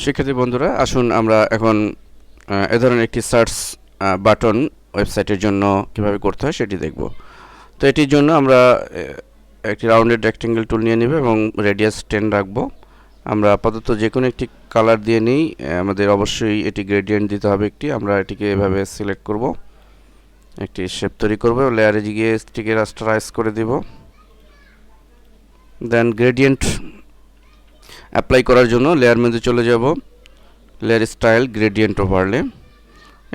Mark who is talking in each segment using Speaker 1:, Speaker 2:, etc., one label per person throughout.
Speaker 1: শিক্ষার্থী বন্ধুরা, আসুন আমরা এখন এ ধরনের একটি সার্চ বাটন ওয়েবসাইটের জন্য কিভাবে করতে হয় সেটি দেখব। তো এটির জন্য আমরা একটি রাউন্ডেড রেক্টেঙ্গেল টুল নিয়ে নেব এবং রেডিয়াস 10 রাখব। আমরা আপাতত যে কোনো একটি কালার দিয়ে নিই। আমাদের অবশ্যই এটি গ্রেডিয়েন্ট দিতে হবে একটি। আমরা এটিকে এভাবে সিলেক্ট করব, একটি শেপ তৈরি করব, লেয়ারে গিয়ে এটিকে রাস্টারাইজ করে দিব। দেন গ্রেডিয়েন্ট অ্যাপ্লাই করার জন্য লেয়ার মেনুতে চলে যাব, লেয়ার স্টাইল, গ্রেডিয়েন্ট ওভারলে।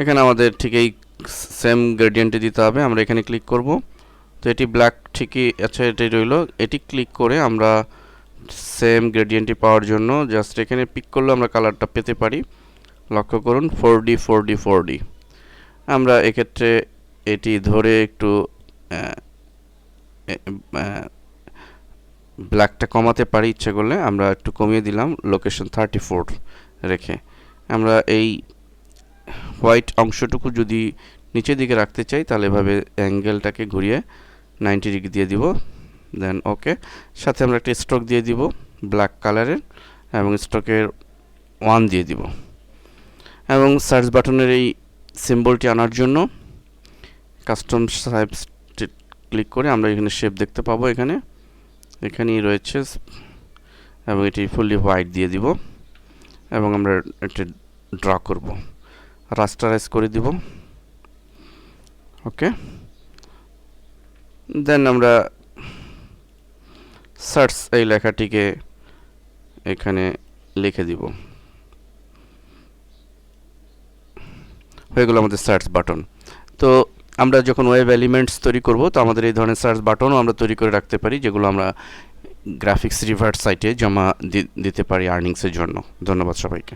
Speaker 1: এখানে আমাদের ঠিক এই সেম গ্রেডিয়েন্টে দিতে হবে। আমরা এখানে ক্লিক করব। তো এটি ব্ল্যাক ঠিকই আছে, এটি রইল। এটি ক্লিক করে আমরা সেম গ্রেডিয়েন্টটি পাওয়ার জন্য জাস্ট এখানে পিক করলে আমরা কালারটা পেতে পারি। লক্ষ্য করুন 4D 4D 4D। আমরা এক্ষেত্রে এটি ধরে একটু ব্ল্যাকটা কমাতে পারি, ইচ্ছে করলে আমরা একটু কমিয়ে দিলাম, লোকেশন 34 রেখে। আমরা এই হোয়াইট অংশটুকু যদি নিচের দিকে রাখতে চাই তাহলে এভাবে অ্যাঙ্গেলটাকে ঘুরিয়ে 90 ডিগ্রি দিয়ে দিব। দেন ওকে, সাথে আমরা একটা স্ট্রোক দিয়ে দিব ব্ল্যাক কালারের এবং স্ট্রোকের 1 দিয়ে দিব। এবং সার্চ বাটনের এই সিম্বলটি আনার জন্য কাস্টম শেপ ক্লিক করে আমরা এখানে শেপ দেখতে পাবো। এখানেই রয়েছে এবং এটি ফুললি হোয়াইট দিয়ে দিব এবং আমরা একটা ড্র করব, রাস্টারাইজ করে দিব। ওকে, দেন আমরা সার্চ এই লেখাটিকে এখানে লিখে দিব। হয়ে গেল আমাদের সার্চ বাটন। তো আমরা যখন ওয়েব এলিমেন্টস তৈরি করব তো আমাদের এই ধরনের সার্চ বাটনও আমরা তৈরি করে রাখতে পারি, যেগুলো আমরা গ্রাফিক্স রিভার্স সাইটে জমা দিতে পারি আর্নিংসের জন্য। ধন্যবাদ সবাইকে।